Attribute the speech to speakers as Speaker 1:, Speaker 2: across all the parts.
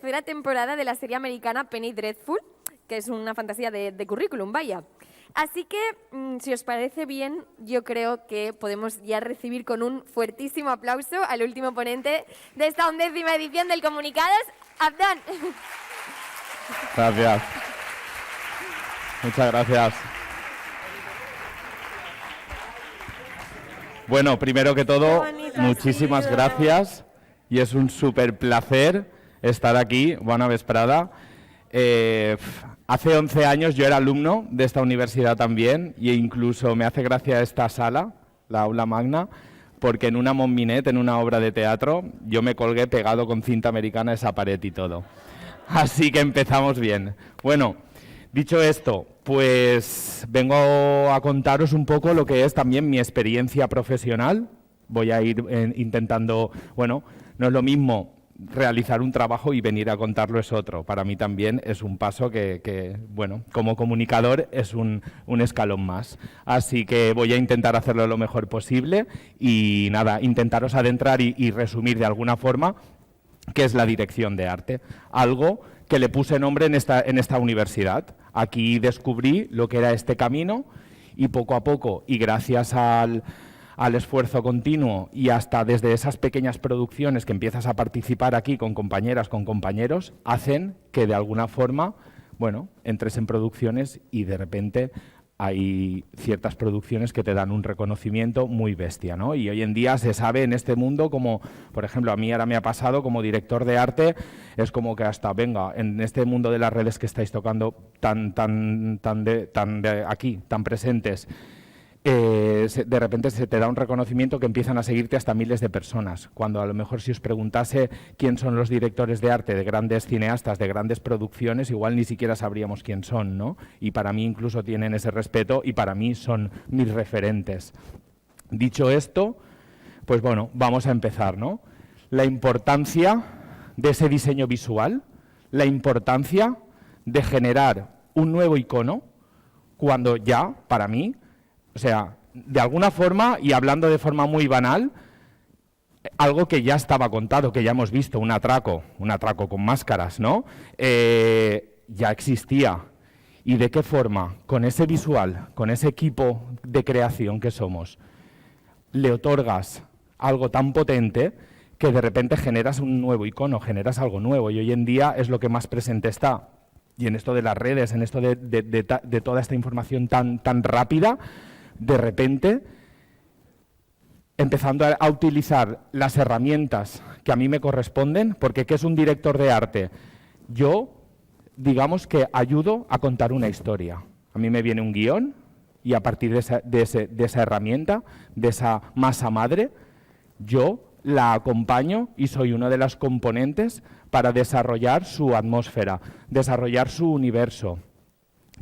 Speaker 1: tercera temporada de la serie americana Penny Dreadful, que es una fantasía de currículum, vaya. Así que, si os parece bien, yo creo que podemos ya recibir con un fuertísimo aplauso al último ponente de esta 11ª edición del Comunicados, Abdón.
Speaker 2: Gracias. Muchas gracias. Bueno, primero que todo, muchísimas gracias y es un súper placer estar aquí. Buena vesprada. Hace 11 años yo era alumno de esta universidad también e incluso me hace gracia esta sala, la aula magna, porque en una Montminet, en una obra de teatro, yo me colgué pegado con cinta americana a esa pared y todo. Así que empezamos bien. Bueno, dicho esto, pues vengo a contaros un poco lo que es también mi experiencia profesional. Voy a ir intentando, bueno, no es lo mismo realizar un trabajo y venir a contarlo es otro. Para mí también es un paso que bueno, como comunicador es un escalón más. Así que voy a intentar hacerlo lo mejor posible y nada, intentaros adentrar y resumir de alguna forma qué es la dirección de arte. Algo que le puse nombre en esta universidad. Aquí descubrí lo que era este camino y poco a poco, y gracias al esfuerzo continuo y hasta desde esas pequeñas producciones que empiezas a participar aquí con compañeras, con compañeros, hacen que de alguna forma, bueno, entres en producciones y de repente hay ciertas producciones que te dan un reconocimiento muy bestia, ¿no? Y hoy en día se sabe en este mundo como, por ejemplo, a mí ahora me ha pasado como director de arte, es como que hasta, venga, en este mundo de las redes que estáis tocando tan aquí, tan presentes, de repente se te da un reconocimiento que empiezan a seguirte hasta miles de personas, cuando a lo mejor si os preguntase quién son los directores de arte de grandes cineastas, de grandes producciones, igual ni siquiera sabríamos quién son, ¿no? Y para mí incluso tienen ese respeto y para mí son mis referentes. Dicho esto, pues bueno, vamos a empezar, ¿no? La importancia de ese diseño visual, la importancia de generar un nuevo icono, cuando ya, para mí, o sea, de alguna forma, y hablando de forma muy banal, algo que ya estaba contado, que ya hemos visto, un atraco con máscaras, ¿no? Ya existía. ¿Y de qué forma? Con ese visual, con ese equipo de creación que somos, le otorgas algo tan potente que de repente generas un nuevo icono, generas algo nuevo, y hoy en día es lo que más presente está. Y en esto de las redes, en esto de toda esta información tan rápida, de repente, empezando a utilizar las herramientas que a mí me corresponden, porque ¿qué es un director de arte? Yo, digamos que ayudo a contar una historia. A mí me viene un guión y a partir de esa herramienta, de esa masa madre, yo la acompaño y soy una de las componentes para desarrollar su atmósfera, desarrollar su universo.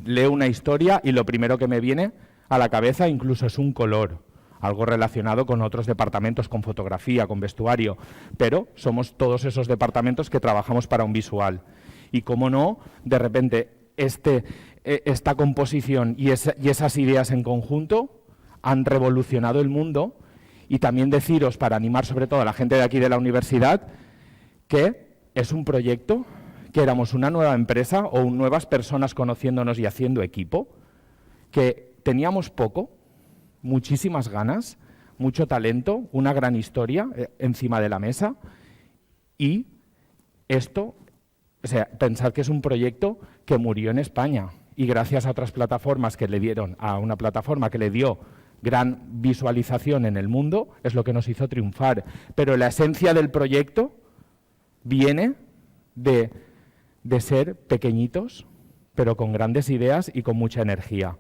Speaker 2: Leo una historia y lo primero que me viene a la cabeza incluso es un color, algo relacionado con otros departamentos, con fotografía, con vestuario, pero somos todos esos departamentos que trabajamos para un visual. Y cómo no, de repente esta composición y esas ideas en conjunto han revolucionado el mundo. Y también deciros, para animar sobre todo a la gente de aquí de la universidad, que es un proyecto, que éramos una nueva empresa o nuevas personas conociéndonos y haciendo equipo, que teníamos poco, muchísimas ganas, mucho talento, una gran historia encima de la mesa y esto, o sea, pensar que es un proyecto que murió en España y gracias a otras plataformas que le dieron, a una plataforma que le dio gran visualización en el mundo, es lo que nos hizo triunfar. Pero la esencia del proyecto viene de ser pequeñitos, pero con grandes ideas y con mucha energía.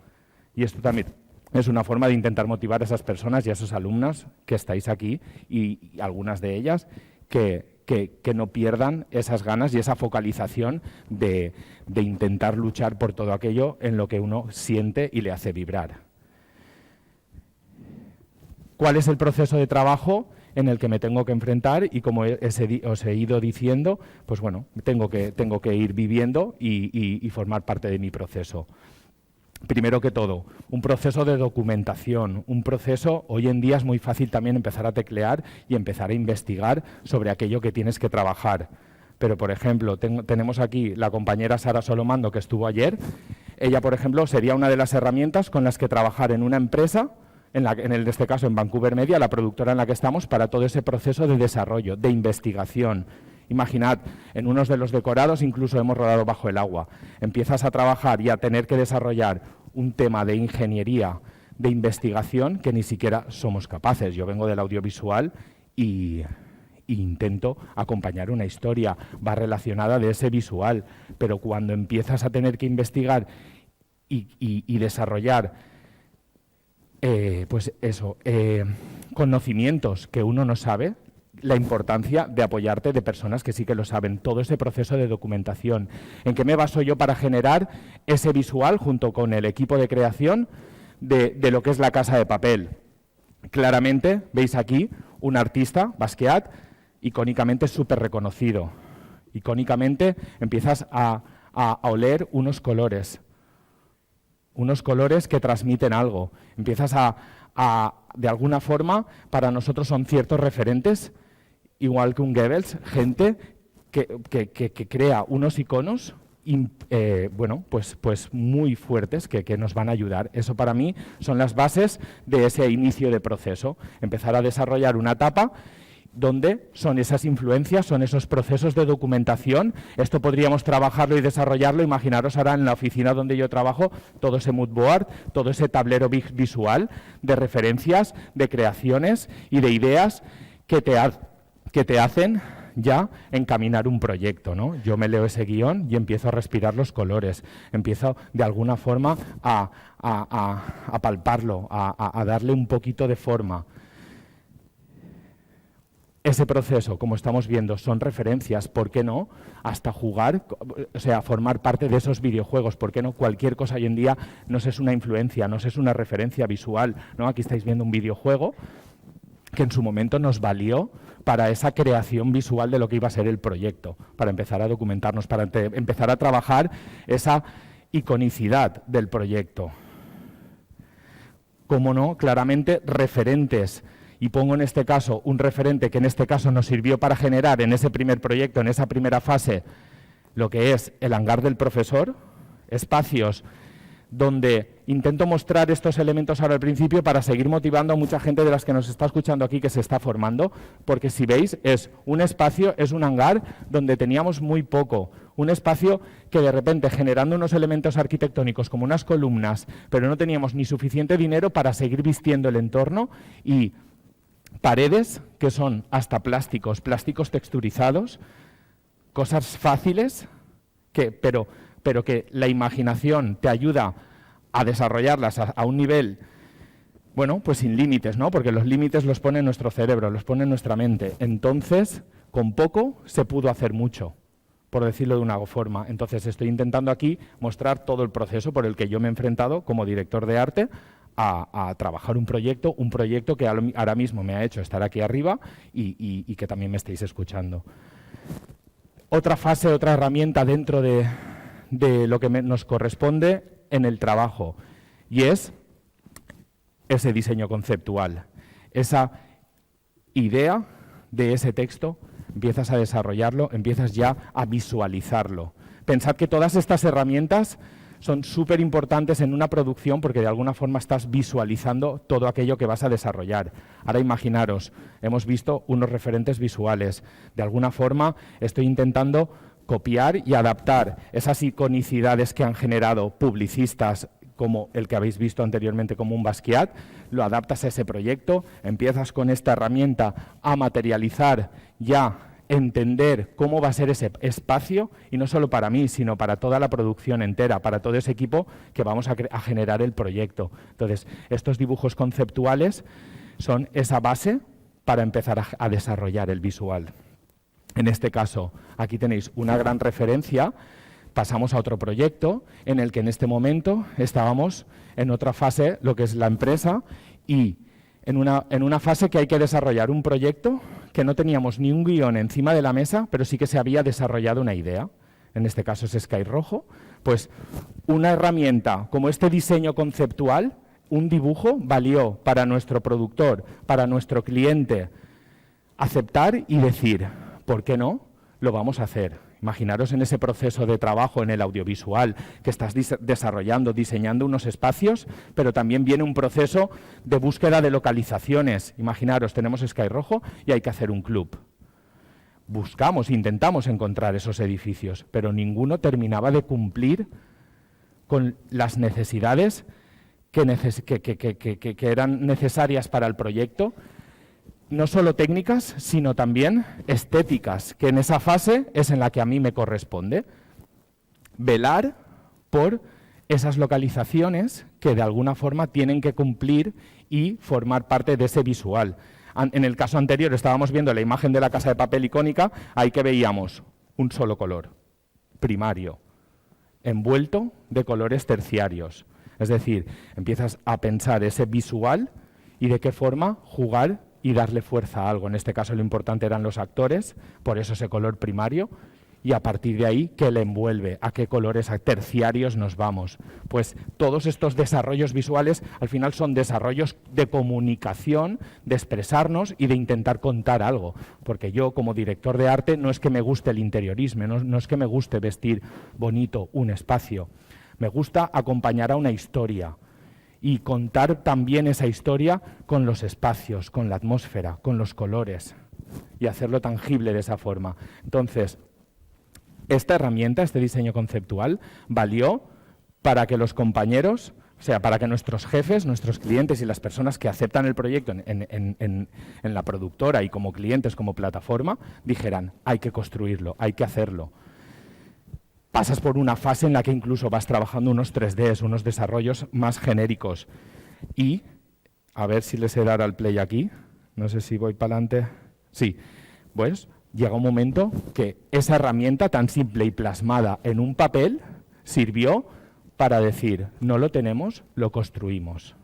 Speaker 2: Y esto también es una forma de intentar motivar a esas personas y a esas alumnas que estáis aquí y algunas de ellas que no pierdan esas ganas y esa focalización de intentar luchar por todo aquello en lo que uno siente y le hace vibrar. ¿Cuál es el proceso de trabajo en el que me tengo que enfrentar? Y como os he ido diciendo, pues bueno, tengo que ir viviendo y formar parte de mi proceso. Primero que todo, un proceso de documentación, un proceso, hoy en día es muy fácil también empezar a teclear y empezar a investigar sobre aquello que tienes que trabajar. Pero, por ejemplo, tenemos aquí la compañera Sara Solomando, que estuvo ayer. Ella, por ejemplo, sería una de las herramientas con las que trabajar en una empresa, en este caso en Vancouver Media, la productora en la que estamos, para todo ese proceso de desarrollo, de investigación. Imaginad, en unos de los decorados incluso hemos rodado bajo el agua. Empiezas a trabajar y a tener que desarrollar un tema de ingeniería, de investigación, que ni siquiera somos capaces. Yo vengo del audiovisual y intento acompañar una historia, va relacionada de ese visual, pero cuando empiezas a tener que investigar y desarrollar conocimientos que uno no sabe, la importancia de apoyarte de personas que sí que lo saben, todo ese proceso de documentación. ¿En qué me baso yo para generar ese visual junto con el equipo de creación de lo que es La Casa de Papel? Claramente, veis aquí un artista, Basquiat, icónicamente súper reconocido. Icónicamente empiezas a oler unos colores que transmiten algo. Empiezas de alguna forma, para nosotros son ciertos referentes, igual que un Goebbels, gente que crea unos iconos pues muy fuertes que nos van a ayudar. Eso para mí son las bases de ese inicio de proceso. Empezar a desarrollar una etapa donde son esas influencias, son esos procesos de documentación. Esto podríamos trabajarlo y desarrollarlo. Imaginaros ahora en la oficina donde yo trabajo, todo ese mood board, todo ese tablero visual de referencias, de creaciones y de ideas que te hacen ya encaminar un proyecto, ¿no? Yo me leo ese guión y empiezo a respirar los colores, empiezo de alguna forma a palparlo, a darle un poquito de forma. Ese proceso, como estamos viendo, son referencias, ¿por qué no? Hasta jugar, o sea, formar parte de esos videojuegos, ¿por qué no? Cualquier cosa hoy en día nos es una influencia, nos es una referencia visual, ¿no? Aquí estáis viendo un videojuego que en su momento nos valió para esa creación visual de lo que iba a ser el proyecto, para empezar a documentarnos, para empezar a trabajar esa iconicidad del proyecto. Cómo no, claramente referentes. Y pongo en este caso un referente que en este caso nos sirvió para generar en ese primer proyecto, en esa primera fase, lo que es el hangar del profesor, espacios donde intento mostrar estos elementos ahora al principio para seguir motivando a mucha gente de las que nos está escuchando aquí que se está formando, porque si veis es un espacio, es un hangar donde teníamos muy poco, un espacio que de repente generando unos elementos arquitectónicos como unas columnas, pero no teníamos ni suficiente dinero para seguir vistiendo el entorno y paredes que son hasta plásticos texturizados, cosas fáciles, pero que la imaginación te ayuda a desarrollarlas a un nivel, bueno, pues sin límites, ¿no? Porque los límites los pone nuestro cerebro, los pone nuestra mente. Entonces, con poco se pudo hacer mucho, por decirlo de una forma. Entonces, estoy intentando aquí mostrar todo el proceso por el que yo me he enfrentado como director de arte a trabajar un proyecto que ahora mismo me ha hecho estar aquí arriba y que también me estáis escuchando. Otra fase, otra herramienta dentro de lo que nos corresponde en el trabajo, y es ese diseño conceptual, esa idea de ese texto, empiezas a desarrollarlo, empiezas ya a visualizarlo. Pensad que todas estas herramientas son súper importantes en una producción porque de alguna forma estás visualizando todo aquello que vas a desarrollar. Ahora imaginaros, hemos visto unos referentes visuales. De alguna forma estoy intentando copiar y adaptar esas iconicidades que han generado publicistas como el que habéis visto anteriormente como un Basquiat, lo adaptas a ese proyecto, empiezas con esta herramienta a materializar ya, entender cómo va a ser ese espacio, y no solo para mí, sino para toda la producción entera, para todo ese equipo que vamos a generar el proyecto. Entonces, estos dibujos conceptuales son esa base para empezar a desarrollar el visual. En este caso, aquí tenéis una gran referencia. Pasamos a otro proyecto en el que en este momento estábamos en otra fase, lo que es la empresa, y en una fase que hay que desarrollar un proyecto que no teníamos ni un guión encima de la mesa, pero sí que se había desarrollado una idea. En este caso es Sky Rojo. Pues una herramienta como este diseño conceptual, un dibujo, valió para nuestro productor, para nuestro cliente, aceptar y decir, ¿por qué no? lo vamos a hacer. Imaginaros en ese proceso de trabajo en el audiovisual, que estás desarrollando, diseñando unos espacios, pero también viene un proceso de búsqueda de localizaciones. Imaginaros, tenemos Sky Rojo y hay que hacer un club. Buscamos, intentamos encontrar esos edificios, pero ninguno terminaba de cumplir con las necesidades que eran necesarias para el proyecto, no solo técnicas, sino también estéticas, que en esa fase es en la que a mí me corresponde velar por esas localizaciones que de alguna forma tienen que cumplir y formar parte de ese visual. En el caso anterior estábamos viendo la imagen de la Casa de Papel icónica, ahí que veíamos un solo color, primario, envuelto de colores terciarios. Es decir, empiezas a pensar ese visual y de qué forma jugar y darle fuerza a algo. En este caso lo importante eran los actores, por eso ese color primario, y a partir de ahí, ¿qué le envuelve? ¿A qué colores terciarios nos vamos? Pues todos estos desarrollos visuales al final son desarrollos de comunicación, de expresarnos y de intentar contar algo. Porque yo, como director de arte, no es que me guste el interiorismo, no es que me guste vestir bonito un espacio. Me gusta acompañar a una historia y contar también esa historia con los espacios, con la atmósfera, con los colores y hacerlo tangible de esa forma. Entonces, esta herramienta, este diseño conceptual, valió para que los compañeros, o sea, para que nuestros jefes, nuestros clientes y las personas que aceptan el proyecto en la productora y como clientes, como plataforma, dijeran, hay que construirlo, hay que hacerlo. Pasas por una fase en la que incluso vas trabajando unos 3Ds, unos desarrollos más genéricos. Y, a ver si les he dado al play aquí, no sé si voy para adelante. Sí, pues llega un momento que esa herramienta tan simple y plasmada en un papel sirvió para decir, no lo tenemos, lo construimos.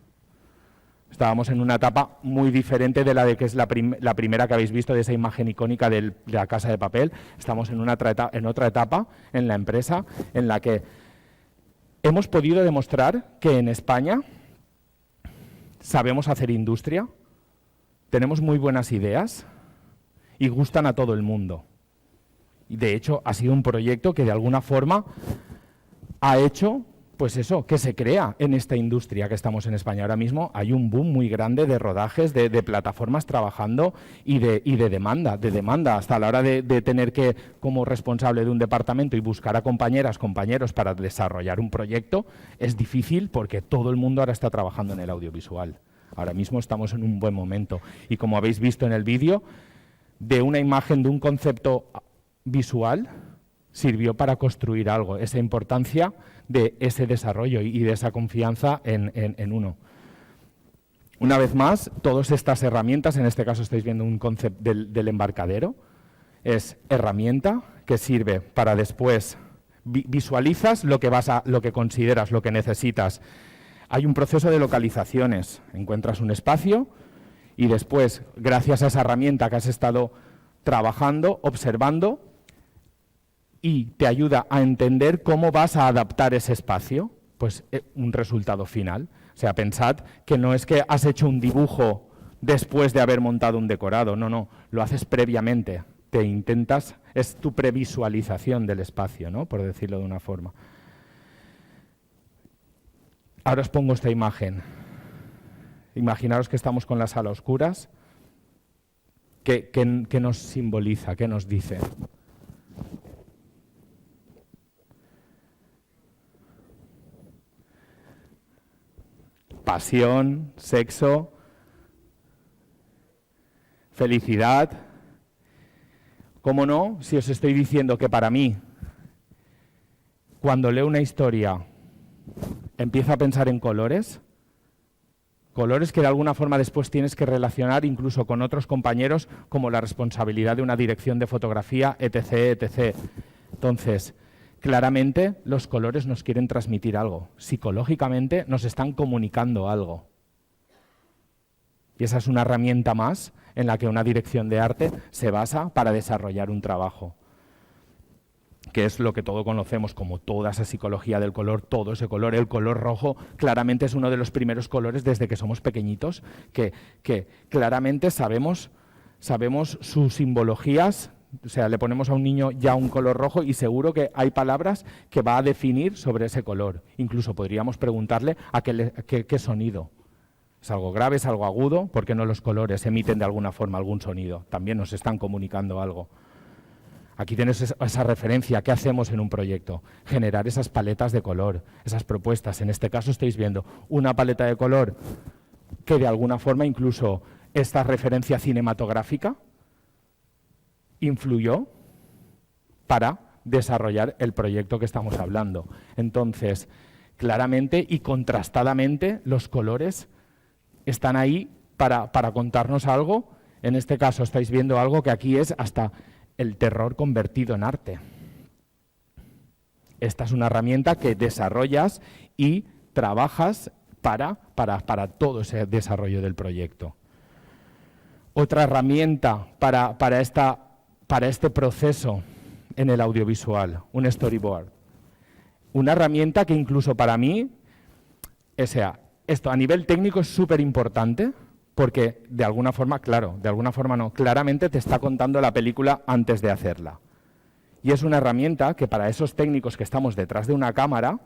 Speaker 2: Estábamos en una etapa muy diferente de la de que es la primera que habéis visto de esa imagen icónica de la Casa de Papel. Estamos en otra etapa en la empresa en la que hemos podido demostrar que en España sabemos hacer industria, tenemos muy buenas ideas y gustan a todo el mundo. Y de hecho ha sido un proyecto que de alguna forma ha hecho pues eso, que se crea en esta industria que estamos en España. Ahora mismo hay un boom muy grande de rodajes, de plataformas trabajando y de demanda, hasta la hora de tener que, como responsable de un departamento y buscar a compañeras, compañeros para desarrollar un proyecto, es difícil porque todo el mundo ahora está trabajando en el audiovisual. Ahora mismo estamos en un buen momento. Y como habéis visto en el vídeo, de una imagen, de un concepto visual, sirvió para construir algo, esa importancia de ese desarrollo y de esa confianza en uno. Una vez más, todas estas herramientas, en este caso estáis viendo un concepto del embarcadero, es herramienta que sirve para después visualizas lo que consideras, lo que necesitas. Hay un proceso de localizaciones, encuentras un espacio y después, gracias a esa herramienta que has estado trabajando, observando, y te ayuda a entender cómo vas a adaptar ese espacio, pues un resultado final. O sea, pensad que no es que has hecho un dibujo después de haber montado un decorado, no, lo haces previamente. Te intentas, es tu previsualización del espacio, ¿no? Por decirlo de una forma. Ahora os pongo esta imagen. Imaginaros que estamos con la sala a oscuras. ¿Qué nos simboliza? ¿Qué nos dice? Pasión, sexo, felicidad. ¿Cómo no? Si os estoy diciendo que para mí, cuando leo una historia, empiezo a pensar en colores que de alguna forma después tienes que relacionar incluso con otros compañeros, como la responsabilidad de una dirección de fotografía, etc., etc. Entonces, claramente los colores nos quieren transmitir algo. Psicológicamente nos están comunicando algo. Y esa es una herramienta más en la que una dirección de arte se basa para desarrollar un trabajo. Que es lo que todos conocemos como toda esa psicología del color, todo ese color. El color rojo claramente es uno de los primeros colores desde que somos pequeñitos, que claramente sabemos sus simbologías O sea, le ponemos a un niño ya un color rojo y seguro que hay palabras que va a definir sobre ese color. Incluso podríamos preguntarle a qué sonido. ¿Es algo grave, es algo agudo? ¿Por qué no los colores emiten de alguna forma algún sonido? También nos están comunicando algo. Aquí tienes esa referencia. ¿Qué hacemos en un proyecto? Generar esas paletas de color, esas propuestas. En este caso estáis viendo una paleta de color que de alguna forma incluso esta referencia cinematográfica influyó para desarrollar el proyecto que estamos hablando. Entonces, claramente y contrastadamente, los colores están ahí para contarnos algo. En este caso estáis viendo algo que aquí es hasta el terror convertido en arte. Esta es una herramienta que desarrollas y trabajas para todo ese desarrollo del proyecto. Otra herramienta para este proceso en el audiovisual, un storyboard. Una herramienta que incluso para mí, o sea, esto a nivel técnico es súper importante porque de alguna forma, claro, de alguna forma no, claramente te está contando la película antes de hacerla. Y es una herramienta que para esos técnicos que estamos detrás de una cámara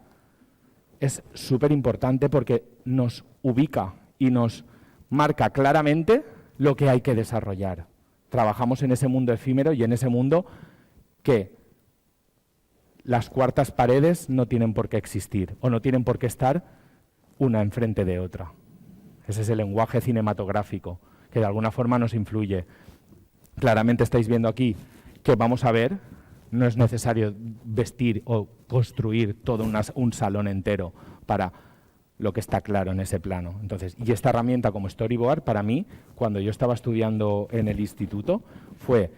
Speaker 2: es súper importante porque nos ubica y nos marca claramente lo que hay que desarrollar. Trabajamos en ese mundo efímero y en ese mundo que las cuartas paredes no tienen por qué existir o no tienen por qué estar una enfrente de otra. Ese es el lenguaje cinematográfico que de alguna forma nos influye. Claramente estáis viendo aquí que vamos a ver, no es necesario vestir o construir todo un salón entero para lo que está claro en ese plano. Entonces, y esta herramienta como storyboard, para mí, cuando yo estaba estudiando en el instituto, fue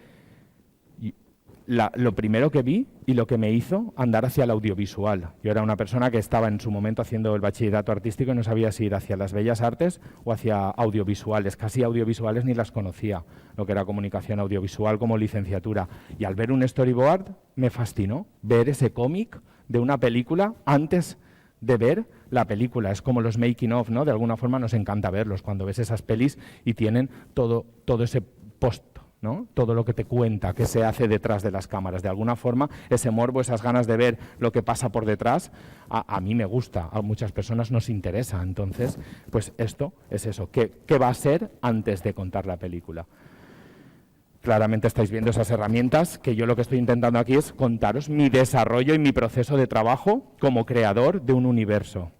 Speaker 2: lo primero que vi y lo que me hizo andar hacia el audiovisual. Yo era una persona que estaba en su momento haciendo el bachillerato artístico y no sabía si ir hacia las bellas artes o hacia audiovisuales. Casi audiovisuales ni las conocía, lo que era comunicación audiovisual como licenciatura. Y al ver un storyboard me fascinó ver ese cómic de una película antes de ver la película. Es como los making of, ¿no? De alguna forma nos encanta verlos cuando ves esas pelis y tienen todo ese post, ¿no? Todo lo que te cuenta, que se hace detrás de las cámaras. De alguna forma, ese morbo, esas ganas de ver lo que pasa por detrás, a mí me gusta, a muchas personas nos interesa. Entonces, pues esto es eso. ¿Qué va a ser antes de contar la película? Claramente estáis viendo esas herramientas, que yo lo que estoy intentando aquí es contaros mi desarrollo y mi proceso de trabajo como creador de un universo.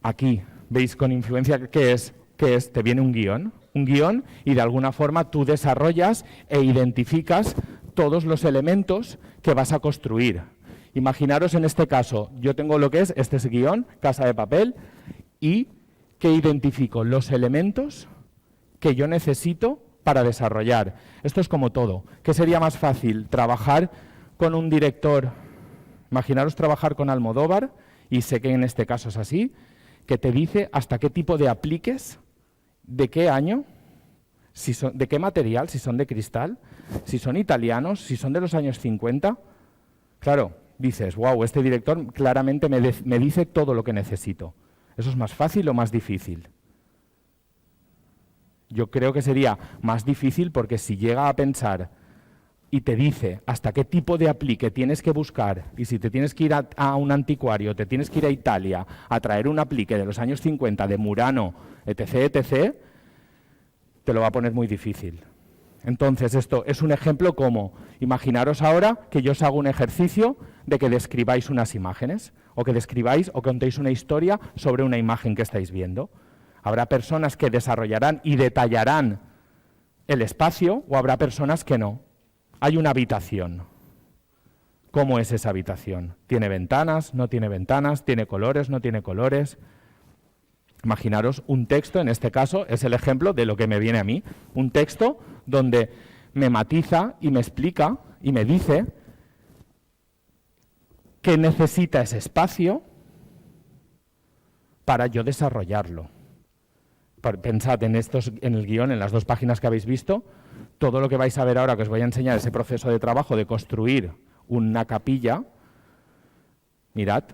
Speaker 2: Aquí veis con influencia qué es, te viene un guión y de alguna forma tú desarrollas e identificas todos los elementos que vas a construir. Imaginaros en este caso, yo tengo lo que este es guión, Casa de Papel, y que identifico los elementos que yo necesito para desarrollar. Esto es como todo. ¿Qué sería más fácil? Trabajar con un director, imaginaros trabajar con Almodóvar, y sé que en este caso es así, que te dice hasta qué tipo de apliques, de qué año, de qué material, si son de cristal, si son italianos, si son de los años 50. Claro, dices, wow, este director claramente me dice todo lo que necesito. ¿Eso es más fácil o más difícil? Yo creo que sería más difícil porque si llega a pensar y te dice hasta qué tipo de aplique tienes que buscar y si te tienes que ir a un anticuario, te tienes que ir a Italia a traer un aplique de los años 50 de Murano, etc., etc., te lo va a poner muy difícil. Entonces esto es un ejemplo como, imaginaros ahora que yo os hago un ejercicio de que describáis unas imágenes o que describáis o contéis una historia sobre una imagen que estáis viendo. Habrá personas que desarrollarán y detallarán el espacio o habrá personas que no. Hay una habitación. ¿Cómo es esa habitación? ¿Tiene ventanas? ¿No tiene ventanas? ¿Tiene colores? ¿No tiene colores? Imaginaros un texto, en este caso es el ejemplo de lo que me viene a mí. Un texto donde me matiza y me explica y me dice qué necesita ese espacio para yo desarrollarlo. Pensad en el guión, en las 2 páginas que habéis visto, todo lo que vais a ver ahora, que os voy a enseñar ese proceso de trabajo de construir una capilla, mirad,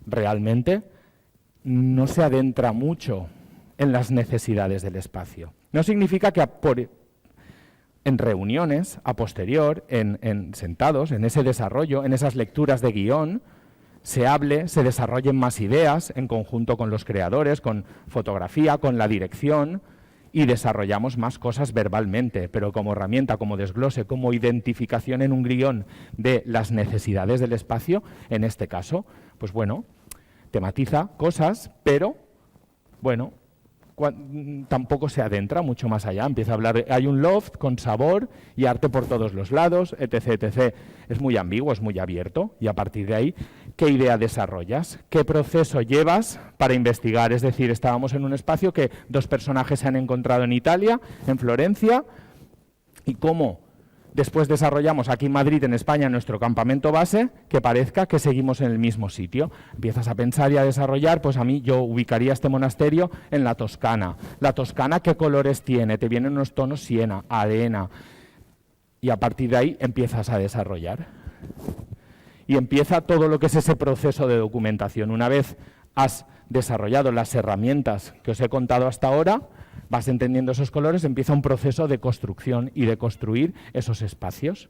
Speaker 2: realmente no se adentra mucho en las necesidades del espacio. No significa que en reuniones, a posterior, sentados, en ese desarrollo, en esas lecturas de guión, se hable, se desarrollen más ideas en conjunto con los creadores, con fotografía, con la dirección, y desarrollamos más cosas verbalmente, pero como herramienta, como desglose, como identificación en un guión de las necesidades del espacio, en este caso, pues bueno, tematiza cosas, pero bueno, tampoco se adentra mucho más allá. Empieza a hablar, hay un loft con sabor y arte por todos los lados, etc, etc. Es muy ambiguo, es muy abierto, y a partir de ahí, ¿qué idea desarrollas? ¿Qué proceso llevas para investigar? Es decir, estábamos en un espacio que 2 personajes se han encontrado en Italia, en Florencia, y cómo después desarrollamos aquí en Madrid, en España, nuestro campamento base, que parezca que seguimos en el mismo sitio. Empiezas a pensar y a desarrollar, pues a mí yo ubicaría este monasterio en la Toscana. La Toscana, ¿qué colores tiene? Te vienen unos tonos siena, arena, y a partir de ahí empiezas a desarrollar. Y empieza todo lo que es ese proceso de documentación. Una vez has desarrollado las herramientas que os he contado hasta ahora, vas entendiendo esos colores, empieza un proceso de construcción y de construir esos espacios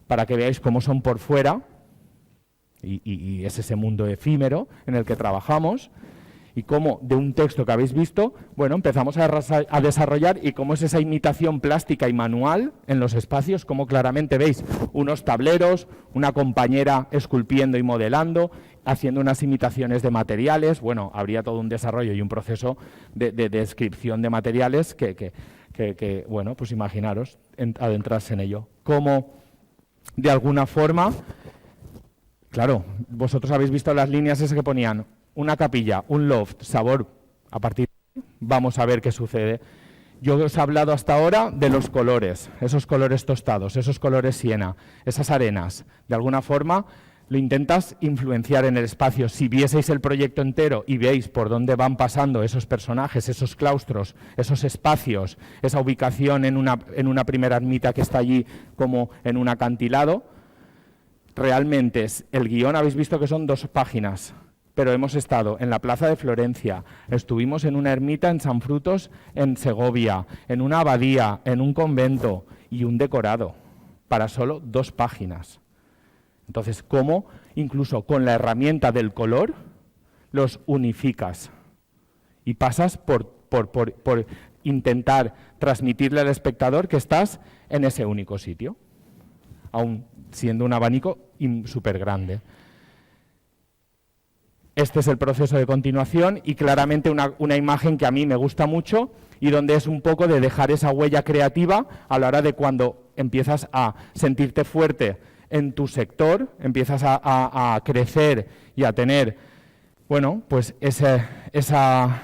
Speaker 2: para que veáis cómo son por fuera, y es ese mundo efímero en el que trabajamos, y cómo de un texto que habéis visto, bueno, empezamos a desarrollar, y cómo es esa imitación plástica y manual en los espacios, cómo claramente veis unos tableros, una compañera esculpiendo y modelando, haciendo unas imitaciones de materiales. Bueno, habría todo un desarrollo y un proceso de descripción de materiales que bueno, pues imaginaros adentrarse en ello. Cómo, de alguna forma, claro, vosotros habéis visto las líneas esas que ponían una capilla, un loft, sabor, a partir de ahí vamos a ver qué sucede. Yo os he hablado hasta ahora de los colores, esos colores tostados, esos colores siena, esas arenas. De alguna forma lo intentas influenciar en el espacio. Si vieseis el proyecto entero y veis por dónde van pasando esos personajes, esos claustros, esos espacios, esa ubicación en una primera ermita que está allí como en un acantilado, realmente el guión habéis visto que son 2 páginas, pero hemos estado en la plaza de Florencia, estuvimos en una ermita en San Frutos, en Segovia, en una abadía, en un convento y un decorado, para solo 2 páginas. Entonces, ¿cómo incluso con la herramienta del color los unificas? Y pasas por intentar transmitirle al espectador que estás en ese único sitio, aun siendo un abanico súper grande. Este es el proceso de continuación, y claramente una imagen que a mí me gusta mucho y donde es un poco de dejar esa huella creativa a la hora de cuando empiezas a sentirte fuerte en tu sector, empiezas a crecer y a tener, bueno, pues esa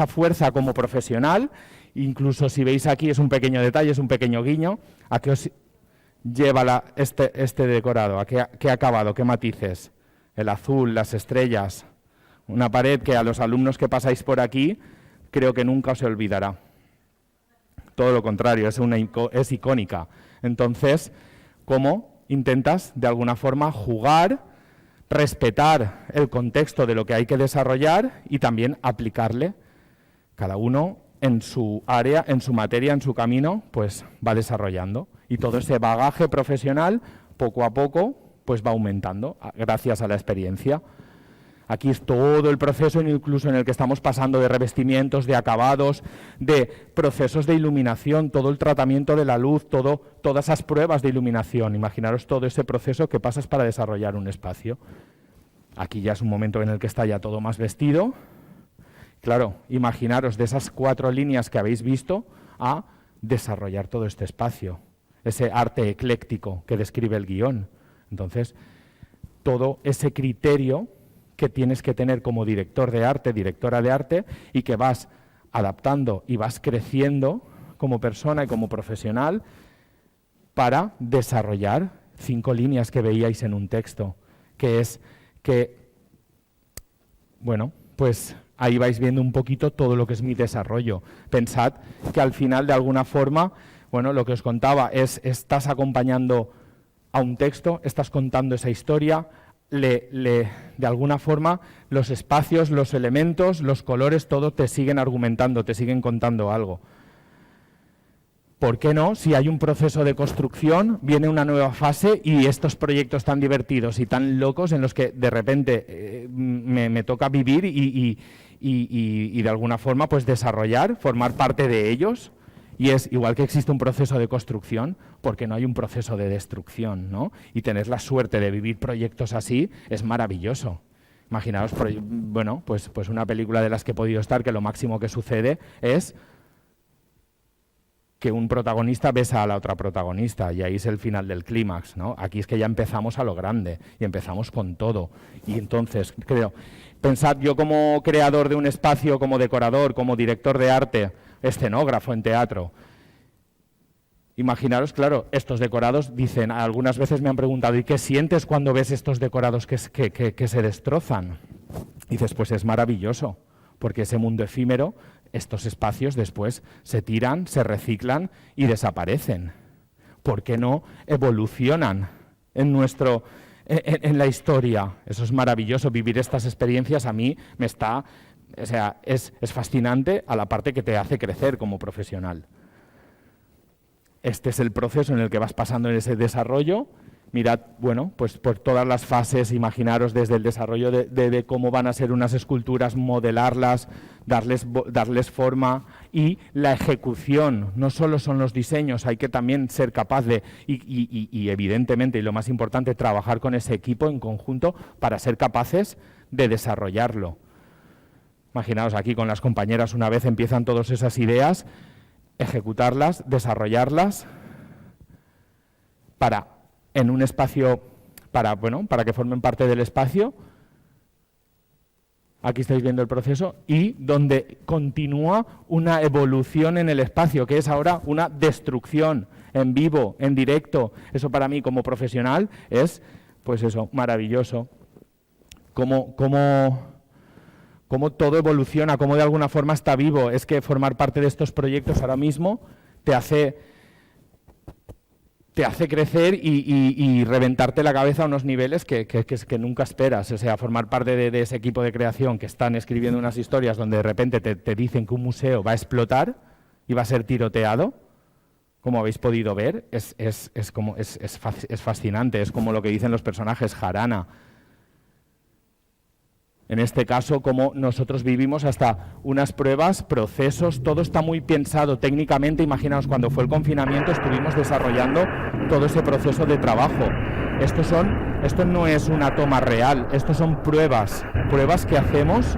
Speaker 2: fuerza como profesional. Incluso si veis aquí, es un pequeño detalle, es un pequeño guiño, a qué os lleva este decorado, a qué acabado, qué matices, el azul, las estrellas, una pared que a los alumnos que pasáis por aquí creo que nunca os olvidará. Todo lo contrario, es icónica. Entonces, ¿cómo intentas de alguna forma jugar, respetar el contexto de lo que hay que desarrollar y también aplicarle? Cada uno en su área, en su materia, en su camino, pues va desarrollando. Y todo ese bagaje profesional, poco a poco, pues va aumentando gracias a la experiencia. Aquí es todo el proceso, incluso en el que estamos pasando de revestimientos, de acabados, de procesos de iluminación, todo el tratamiento de la luz, todas esas pruebas de iluminación. Imaginaros todo ese proceso que pasas para desarrollar un espacio. Aquí ya es un momento en el que está ya todo más vestido. Claro, imaginaros de esas 4 líneas que habéis visto a desarrollar todo este espacio, ese arte ecléctico que describe el guión. Entonces, todo ese criterio que tienes que tener como director de arte, directora de arte, y que vas adaptando y vas creciendo como persona y como profesional para desarrollar 5 líneas que veíais en un texto, que es que, bueno, pues ahí vais viendo un poquito todo lo que es mi desarrollo. Pensad que al final, de alguna forma, bueno, lo que os contaba es, estás acompañando a un texto, estás contando esa historia, de alguna forma los espacios, los elementos, los colores, todo te siguen argumentando, te siguen contando algo. ¿por qué no? Si hay un proceso de construcción, viene una nueva fase y estos proyectos tan divertidos y tan locos en los que de repente me toca vivir y de alguna forma pues desarrollar, formar parte de ellos. Y es igual que existe un proceso de construcción, porque no hay un proceso de destrucción, ¿no? Y tener la suerte de vivir proyectos así es maravilloso. Imaginaos, bueno, pues una película de las que he podido estar, que lo máximo que sucede es que un protagonista besa a la otra protagonista y ahí es el final del clímax, ¿no? Aquí es que ya empezamos a lo grande y empezamos con todo. Y entonces, creo, pensad, yo como creador de un espacio, como decorador, como director de arte, escenógrafo en teatro, imaginaros, claro, estos decorados dicen, algunas veces me han preguntado, ¿y qué sientes cuando ves estos decorados que se destrozan? Y dices, pues es maravilloso, porque ese mundo efímero, estos espacios después se tiran, se reciclan y desaparecen. ¿Por qué no evolucionan en la historia? Eso es maravilloso, vivir estas experiencias a mí me está... O sea, es fascinante a la parte que te hace crecer como profesional. Este es el proceso en el que vas pasando en ese desarrollo. Mirad, bueno, pues por todas las fases, imaginaros desde el desarrollo de cómo van a ser unas esculturas, modelarlas, darles forma y la ejecución. No solo son los diseños, hay que también ser capaz de, y evidentemente, y lo más importante, trabajar con ese equipo en conjunto para ser capaces de desarrollarlo. Imaginaos aquí con las compañeras, una vez empiezan todas esas ideas, ejecutarlas, desarrollarlas en un espacio, para que formen parte del espacio. Aquí estáis viendo el proceso y donde continúa una evolución en el espacio, que es ahora una destrucción en vivo, en directo. Eso para mí como profesional es, pues eso, maravilloso. Cómo todo evoluciona, cómo de alguna forma está vivo. Es que formar parte de estos proyectos ahora mismo te hace crecer y reventarte la cabeza a unos niveles que nunca esperas. O sea, formar parte de ese equipo de creación que están escribiendo unas historias donde de repente te dicen que un museo va a explotar y va a ser tiroteado, como habéis podido ver, es fascinante. Es como lo que dicen los personajes, jarana. En este caso, como nosotros vivimos hasta unas pruebas, procesos, todo está muy pensado técnicamente. Imaginaos, cuando fue el confinamiento estuvimos desarrollando todo ese proceso de trabajo. Esto no es una toma real, esto son pruebas que hacemos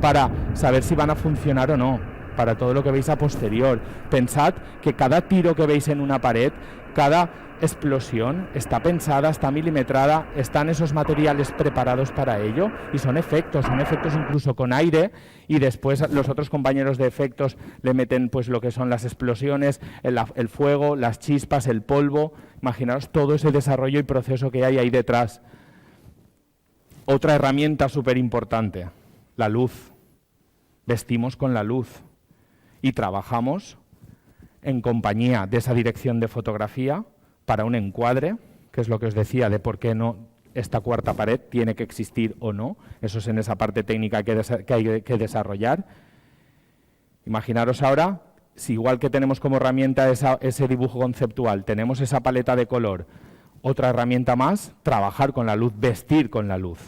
Speaker 2: para saber si van a funcionar o no, para todo lo que veis a posterior. Pensad que cada tiro que veis en una pared, cada explosión está pensada, está milimetrada, están esos materiales preparados para ello y son efectos incluso con aire, y después los otros compañeros de efectos le meten pues lo que son las explosiones, el fuego, las chispas, el polvo. Imaginaos todo ese desarrollo y proceso que hay ahí detrás. Otra herramienta súper importante, la luz. Vestimos con la luz y trabajamos en compañía de esa dirección de fotografía para un encuadre, que es lo que os decía de por qué no esta cuarta pared tiene que existir o no. Eso es en esa parte técnica que hay que desarrollar. Imaginaros ahora, si igual que tenemos como herramienta ese dibujo conceptual, tenemos esa paleta de color, otra herramienta más, trabajar con la luz, vestir con la luz.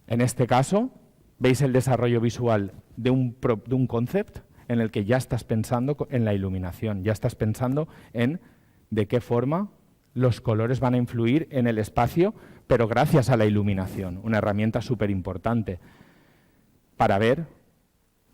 Speaker 2: En este caso, veis el desarrollo visual de un concept en el que ya estás pensando en la iluminación, ya estás pensando en de qué forma los colores van a influir en el espacio, pero gracias a la iluminación, una herramienta súper importante para ver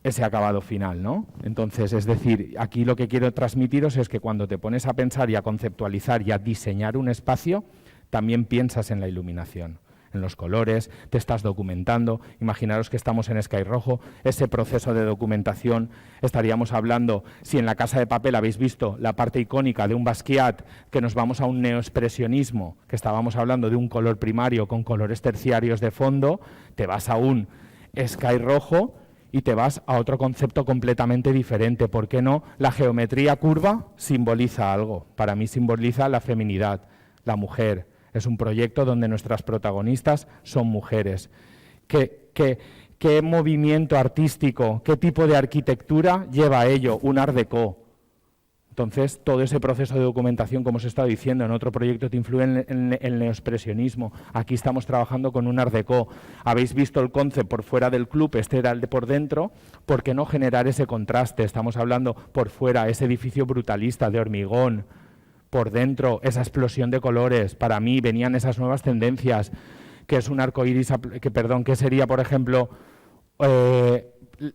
Speaker 2: ese acabado final, ¿no? Entonces, es decir, aquí lo que quiero transmitiros es que cuando te pones a pensar y a conceptualizar y a diseñar un espacio, también piensas en la iluminación, en los colores, te estás documentando. Imaginaros que estamos en Sky Rojo, ese proceso de documentación, estaríamos hablando, si en La Casa de Papel habéis visto la parte icónica de un Basquiat, que nos vamos a un neoexpresionismo, que estábamos hablando de un color primario con colores terciarios de fondo, te vas a un Sky Rojo y te vas a otro concepto completamente diferente. ¿Por qué no? La geometría curva simboliza algo, para mí simboliza la feminidad, la mujer. Es un proyecto donde nuestras protagonistas son mujeres. ¿Qué movimiento artístico, qué tipo de arquitectura lleva a ello? Un Art Deco. Entonces, todo ese proceso de documentación, como os he estado diciendo, en otro proyecto te influye en el neoexpresionismo. Aquí estamos trabajando con un Art Deco. Habéis visto el concept por fuera del club, este era el de por dentro. ¿Por qué no generar ese contraste? Estamos hablando por fuera, ese edificio brutalista de hormigón, por dentro, esa explosión de colores. Para mí venían esas nuevas tendencias, que es un arcoíris, que sería, por ejemplo,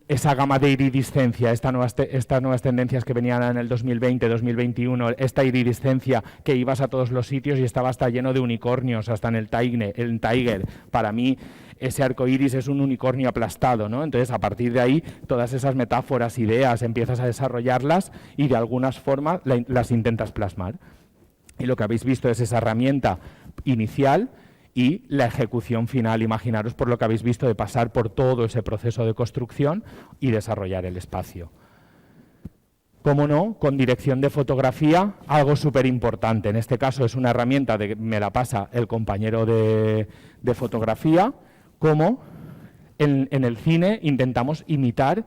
Speaker 2: esa gama de iridiscencia, estas nuevas tendencias que venían en el 2020, 2021, esta iridiscencia que ibas a todos los sitios y estaba hasta lleno de unicornios, hasta en el Tiger. Para mí, ese arcoíris es un unicornio aplastado, ¿no? Entonces, a partir de ahí, todas esas metáforas, ideas, empiezas a desarrollarlas y de algunas formas las intentas plasmar. Y lo que habéis visto es esa herramienta inicial y la ejecución final. Imaginaros por lo que habéis visto de pasar por todo ese proceso de construcción y desarrollar el espacio. Cómo no, con dirección de fotografía, algo súper importante. En este caso es una herramienta que me la pasa el compañero de fotografía. Como en el cine intentamos imitar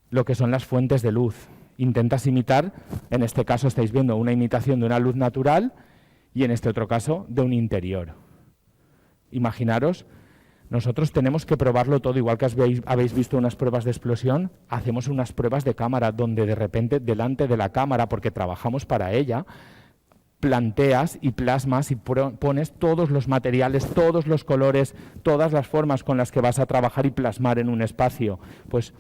Speaker 2: lo que son las fuentes de luz. Intentas imitar, en este caso estáis viendo una imitación de una luz natural y en este otro caso de un interior. Imaginaros, nosotros tenemos que probarlo todo, igual que habéis visto unas pruebas de explosión, hacemos unas pruebas de cámara donde de repente delante de la cámara, porque trabajamos para ella, planteas y plasmas y pones todos los materiales, todos los colores, todas las formas con las que vas a trabajar y plasmar en un espacio. Pues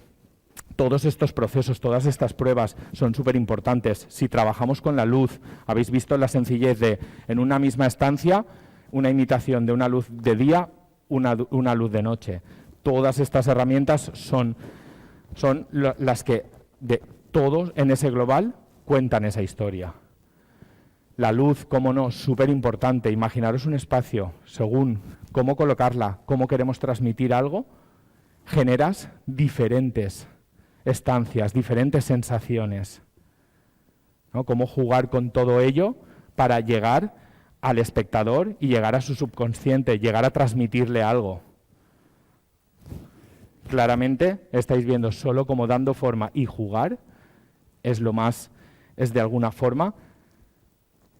Speaker 2: todos estos procesos, todas estas pruebas son súper importantes. Si trabajamos con la luz, habéis visto la sencillez de, en una misma estancia, una imitación de una luz de día, una luz de noche. Todas estas herramientas son las que de todos en ese global cuentan esa historia. La luz, cómo no, súper importante. Imaginaros un espacio, según cómo colocarla, cómo queremos transmitir algo, generas diferentes estancias, diferentes sensaciones, ¿no? Cómo jugar con todo ello para llegar al espectador y llegar a su subconsciente, llegar a transmitirle algo. Claramente estáis viendo solo como dando forma y jugar es de alguna forma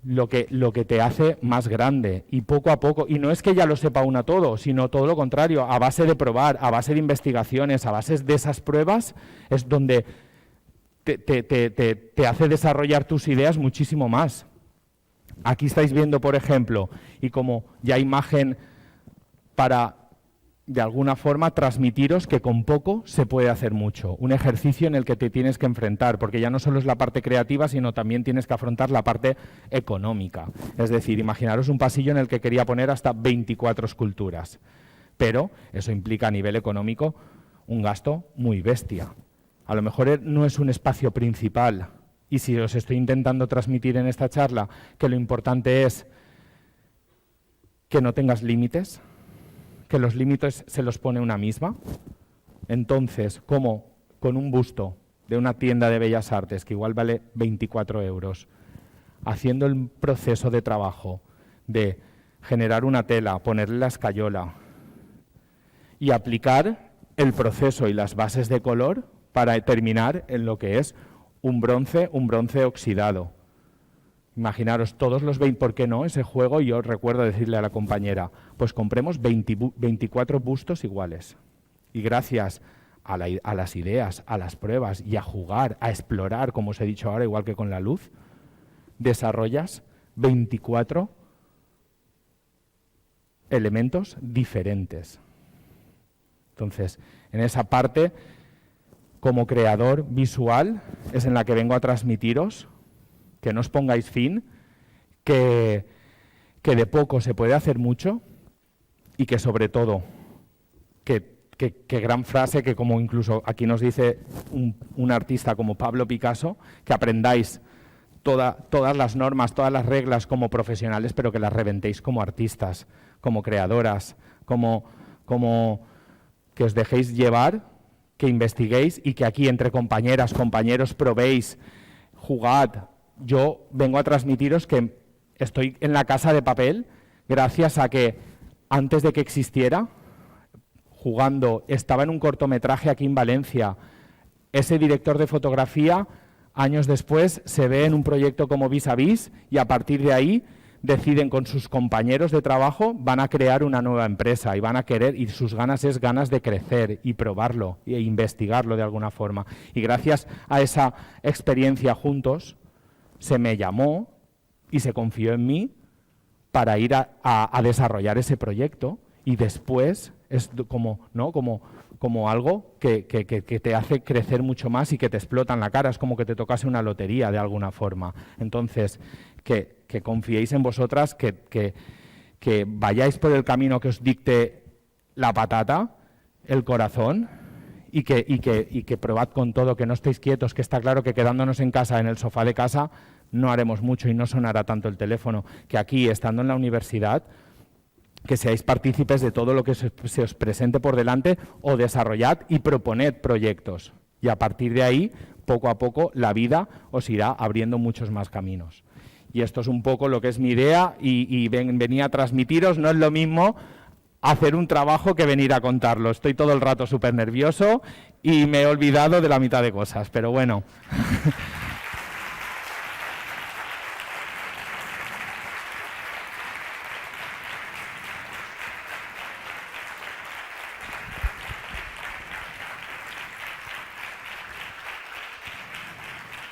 Speaker 2: lo que te hace más grande y poco a poco, y no es que ya lo sepa uno todo, sino todo lo contrario, a base de probar, a base de investigaciones, a base de esas pruebas es donde te hace desarrollar tus ideas muchísimo más. Aquí estáis viendo, por ejemplo, y como ya imagen para, de alguna forma, transmitiros que con poco se puede hacer mucho. Un ejercicio en el que te tienes que enfrentar, porque ya no solo es la parte creativa, sino también tienes que afrontar la parte económica. Es decir, imaginaros un pasillo en el que quería poner hasta 24 esculturas. Pero eso implica a nivel económico un gasto muy bestia. A lo mejor no es un espacio principal. Y si os estoy intentando transmitir en esta charla que lo importante es que no tengas límites, que los límites se los pone una misma, entonces, como con un busto de una tienda de bellas artes, que igual vale 24 euros, haciendo el proceso de trabajo de generar una tela, ponerle la escayola y aplicar el proceso y las bases de color para terminar en lo que es un bronce oxidado. Imaginaros todos los 20, ¿por qué no? Ese juego, yo recuerdo decirle a la compañera, pues compremos 24 bustos iguales. Y gracias a las ideas, a las pruebas y a jugar, a explorar, como os he dicho ahora, igual que con la luz, desarrollas 24 elementos diferentes. Entonces, en esa parte, como creador visual, es en la que vengo a transmitiros que no os pongáis fin, que de poco se puede hacer mucho y que sobre todo, que gran frase que como incluso aquí nos dice un artista como Pablo Picasso, que aprendáis todas las normas, todas las reglas como profesionales, pero que las reventéis como artistas, como creadoras, como que os dejéis llevar, que investiguéis y que aquí entre compañeras, compañeros probéis, jugad. Yo vengo a transmitiros que estoy en La Casa de Papel gracias a que antes de que existiera, jugando, estaba en un cortometraje aquí en Valencia. Ese director de fotografía años después se ve en un proyecto como Vis a Vis y a partir de ahí deciden con sus compañeros de trabajo, van a crear una nueva empresa y van a querer, y sus ganas es ganas de crecer y probarlo e investigarlo de alguna forma. Y gracias a esa experiencia juntos, se me llamó y se confió en mí para ir a desarrollar ese proyecto y después es como, ¿no? como algo que te hace crecer mucho más y que te explota en la cara, es como que te tocase una lotería de alguna forma. Entonces, que confiéis en vosotras, que vayáis por el camino que os dicte la patata, el corazón, y que probad con todo, que no estéis quietos, que está claro que quedándonos en casa, en el sofá de casa, no haremos mucho y no sonará tanto el teléfono, que aquí, estando en la universidad, que seáis partícipes de todo lo que se os presente por delante o desarrollad y proponed proyectos. Y a partir de ahí, poco a poco, la vida os irá abriendo muchos más caminos. Y esto es un poco lo que es mi idea y venía a transmitiros, no es lo mismo hacer un trabajo que venir a contarlo. Estoy todo el rato súper nervioso y me he olvidado de la mitad de cosas, pero bueno.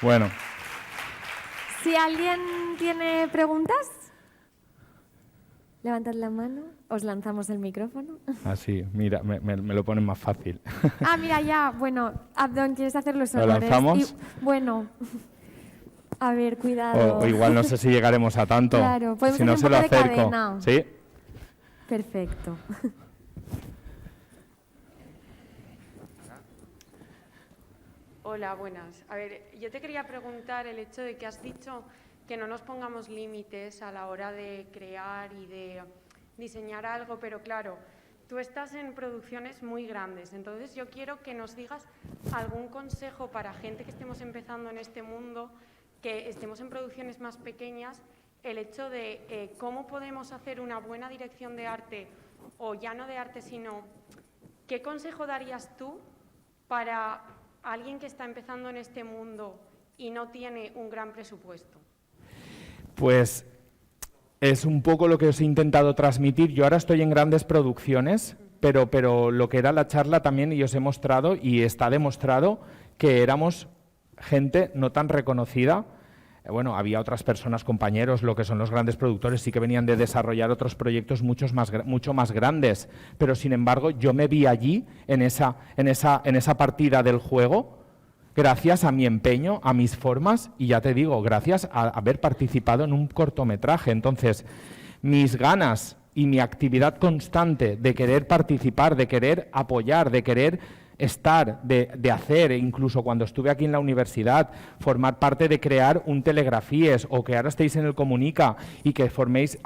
Speaker 2: Bueno.
Speaker 1: Si alguien tiene preguntas, levantad la mano, os lanzamos el micrófono.
Speaker 2: Así, mira, me lo ponen más fácil.
Speaker 1: Ah, mira, ya, bueno, Abdón, ¿quieres hacer los honores?
Speaker 2: ¿Lo lanzamos?
Speaker 1: Y, bueno, a ver, cuidado.
Speaker 2: O igual no sé si llegaremos a tanto.
Speaker 1: Claro, podemos
Speaker 2: si no
Speaker 1: hacer
Speaker 2: se
Speaker 1: un
Speaker 2: lo
Speaker 1: poco de
Speaker 2: acerco.
Speaker 1: cadena.
Speaker 2: ¿Sí?
Speaker 1: Perfecto.
Speaker 3: Hola, buenas. A ver, yo te quería preguntar el hecho de que has dicho que no nos pongamos límites a la hora de crear y de diseñar algo, pero claro, tú estás en producciones muy grandes, entonces yo quiero que nos digas algún consejo para gente que estemos empezando en este mundo, que estemos en producciones más pequeñas, el hecho de cómo podemos hacer una buena dirección de arte, o ya no de arte, sino ¿qué consejo darías tú para alguien que está empezando en este mundo y no tiene un gran presupuesto?
Speaker 2: Pues es un poco lo que os he intentado transmitir. Yo ahora estoy en grandes producciones, pero lo que era la charla también, y os he mostrado, y está demostrado, que éramos gente no tan reconocida. Bueno, había otras personas, compañeros, lo que son los grandes productores, sí que venían de desarrollar otros proyectos mucho más grandes, pero sin embargo yo me vi allí, en esa partida del juego, gracias a mi empeño, a mis formas, y ya te digo, gracias a haber participado en un cortometraje. Entonces, mis ganas y mi actividad constante de querer participar, de querer apoyar, de querer estar, de hacer, incluso cuando estuve aquí en la universidad, formar parte de crear un Telegrafíes, o que ahora estéis en el Comunica y que forméis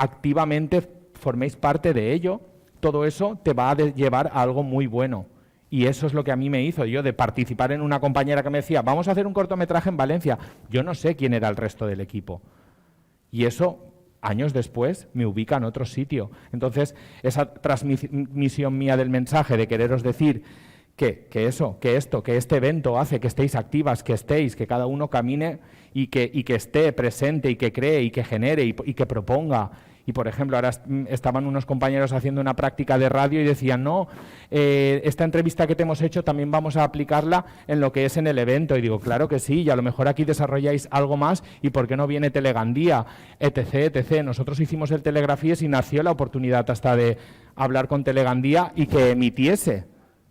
Speaker 2: parte de ello, todo eso te va a llevar a algo muy bueno. Y eso es lo que a mí me hizo, yo de participar en una compañera que me decía, vamos a hacer un cortometraje en Valencia. Yo no sé quién era el resto del equipo. Y eso, años después, me ubica en otro sitio. Entonces, esa transmisión mía del mensaje de quereros decir que este evento hace que estéis activas, que cada uno camine y que esté presente y que cree y que genere y que proponga. Y, por ejemplo, ahora estaban unos compañeros haciendo una práctica de radio y decían, no, esta entrevista que te hemos hecho también vamos a aplicarla en lo que es en el evento. Y digo, claro que sí, y a lo mejor aquí desarrolláis algo más, y ¿por qué no viene Telegandía? Etc. Nosotros hicimos el Telegrafíes y nació la oportunidad hasta de hablar con Telegandía y que emitiese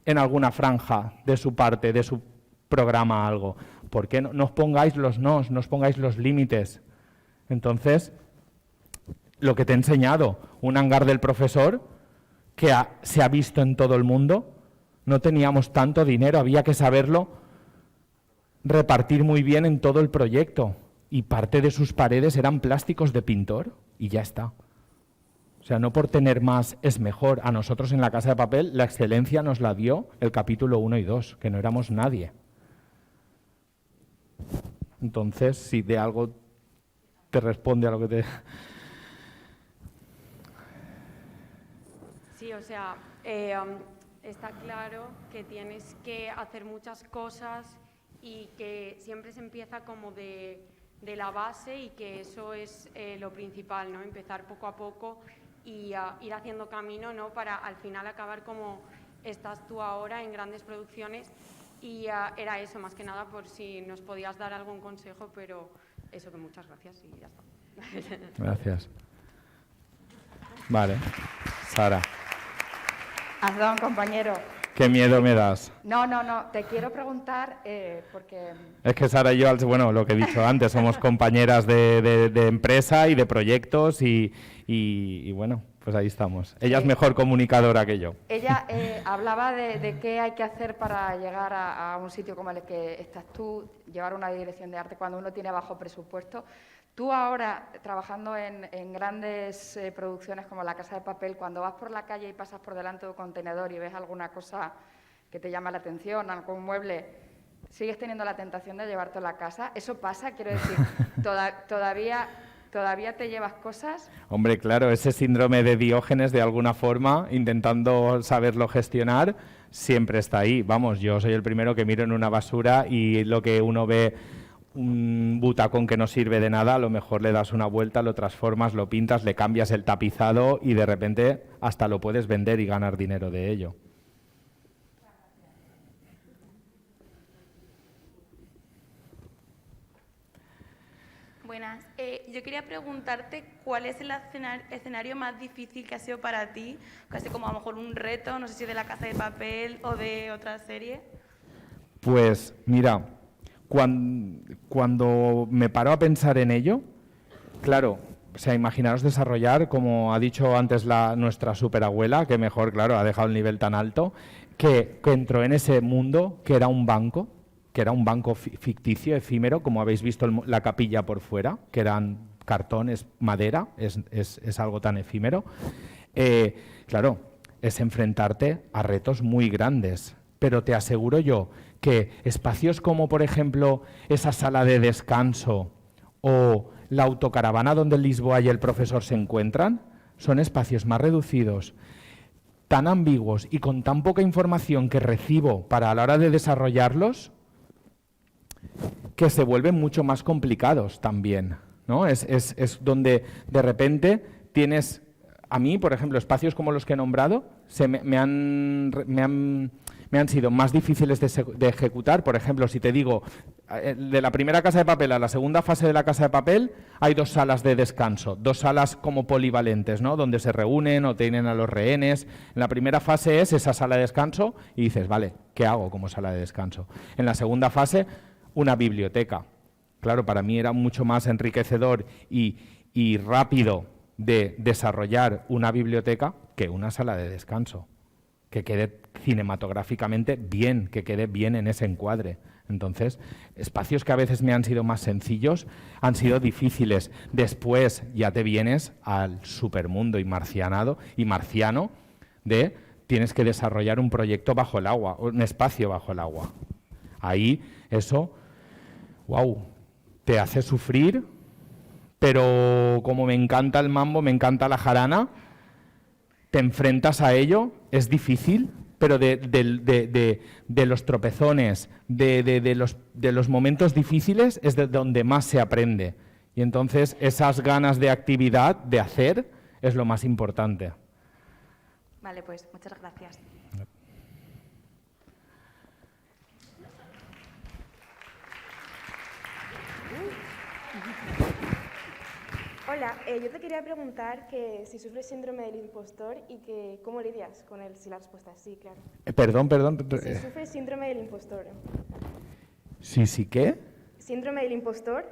Speaker 2: en alguna franja de su parte, de su programa algo. ¿Por qué no os pongáis los nos, no os pongáis los límites? Entonces, lo que te he enseñado, un hangar del profesor que se ha visto en todo el mundo, no teníamos tanto dinero, había que saberlo repartir muy bien en todo el proyecto, y parte de sus paredes eran plásticos de pintor y ya está. O sea, no por tener más es mejor. A nosotros en la Casa de Papel la excelencia nos la dio el capítulo 1 y 2, que no éramos nadie. Entonces, si de algo te responde a lo que te...
Speaker 3: Sí, o sea, está claro que tienes que hacer muchas cosas y que siempre se empieza como de la base y que eso es lo principal, ¿no? Empezar poco a poco y ir haciendo camino, ¿no? Para al final acabar como estás tú ahora en grandes producciones. Y era eso, más que nada, por si nos podías dar algún consejo, pero eso, que muchas gracias y ya está.
Speaker 2: Gracias. Vale. Sara.
Speaker 4: Perdón, compañero.
Speaker 2: ¿Qué miedo me das?
Speaker 4: No, te quiero preguntar, porque...
Speaker 2: Es que Sara y yo, bueno, lo que he dicho antes, somos compañeras de empresa y de proyectos y bueno, pues ahí estamos. Ella es mejor comunicadora que yo.
Speaker 4: Ella hablaba de qué hay que hacer para llegar a un sitio como el que estás tú, llevar una dirección de arte cuando uno tiene bajo presupuesto. Tú ahora, trabajando en grandes producciones como La Casa de Papel, cuando vas por la calle y pasas por delante de un contenedor y ves alguna cosa que te llama la atención, algún mueble, ¿sigues teniendo la tentación de llevártelo a casa? ¿Eso pasa? Quiero decir, ¿todavía te llevas cosas?
Speaker 2: Hombre, claro, ese síndrome de Diógenes, de alguna forma, intentando saberlo gestionar, siempre está ahí. Vamos, yo soy el primero que miro en una basura y lo que uno ve, un butacón que no sirve de nada, a lo mejor le das una vuelta, lo transformas, lo pintas, le cambias el tapizado y de repente hasta lo puedes vender y ganar dinero de ello.
Speaker 5: Buenas. Yo quería preguntarte cuál es el escenario más difícil que ha sido para ti, casi como a lo mejor un reto, no sé si de La Casa de Papel o de otra serie.
Speaker 2: Pues mira, cuando me paro a pensar en ello, claro, o sea, imaginaros desarrollar, como ha dicho antes nuestra superabuela, que mejor, claro, ha dejado el nivel tan alto, que entró en ese mundo que era un banco ficticio, efímero, como habéis visto la capilla por fuera, que eran cartones, madera, es algo tan efímero. Claro, es enfrentarte a retos muy grandes, pero te aseguro yo que espacios como, por ejemplo, esa sala de descanso o la autocaravana donde Lisboa y el profesor se encuentran, son espacios más reducidos, tan ambiguos y con tan poca información que recibo para a la hora de desarrollarlos, que se vuelven mucho más complicados también, ¿no? Es donde de repente tienes, a mí, por ejemplo, espacios como los que he nombrado, me han sido más difíciles de ejecutar. Por ejemplo, si te digo, de la primera Casa de Papel a la segunda fase de la Casa de Papel, hay 2 salas de descanso, 2 salas como polivalentes, ¿no? Donde se reúnen o tienen a los rehenes. En la primera fase es esa sala de descanso y dices, vale, ¿qué hago como sala de descanso? En la segunda fase, una biblioteca. Claro, para mí era mucho más enriquecedor y rápido de desarrollar una biblioteca que una sala de descanso, que quede cinematográficamente bien, que quede bien en ese encuadre. Entonces, espacios que a veces me han sido más sencillos han sido difíciles. Después ya te vienes al supermundo y marciano de tienes que desarrollar un proyecto bajo el agua, un espacio bajo el agua. Ahí eso, wow, te hace sufrir, pero como me encanta el mambo, me encanta la jarana, te enfrentas a ello, es difícil, pero de los tropezones, de los momentos difíciles es de donde más se aprende. Y entonces esas ganas de actividad, de hacer, es lo más importante.
Speaker 5: Vale, pues muchas gracias.
Speaker 6: Hola, yo te quería preguntar que si sufres síndrome del impostor y que cómo lidias con él, si la respuesta es sí, claro.
Speaker 2: Perdón.
Speaker 6: Si sufres síndrome del impostor.
Speaker 2: ¿Sí qué?
Speaker 6: ¿Síndrome del impostor?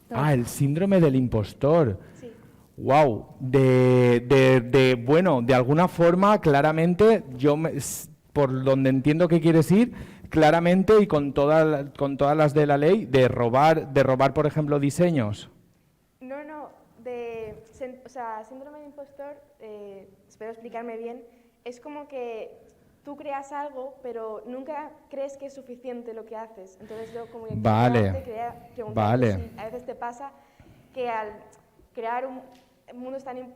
Speaker 2: Ah, el síndrome del impostor.
Speaker 6: Sí.
Speaker 2: Wow. Bueno, de alguna forma, claramente, por donde entiendo que quieres ir, claramente y con todas las de la ley, de robar, por ejemplo, diseños.
Speaker 6: No, o sea, síndrome del impostor, espero explicarme bien, es como que tú creas algo, pero nunca crees que es suficiente lo que haces. Entonces yo como que quería preguntarte si a veces te pasa que al crear un mundo tan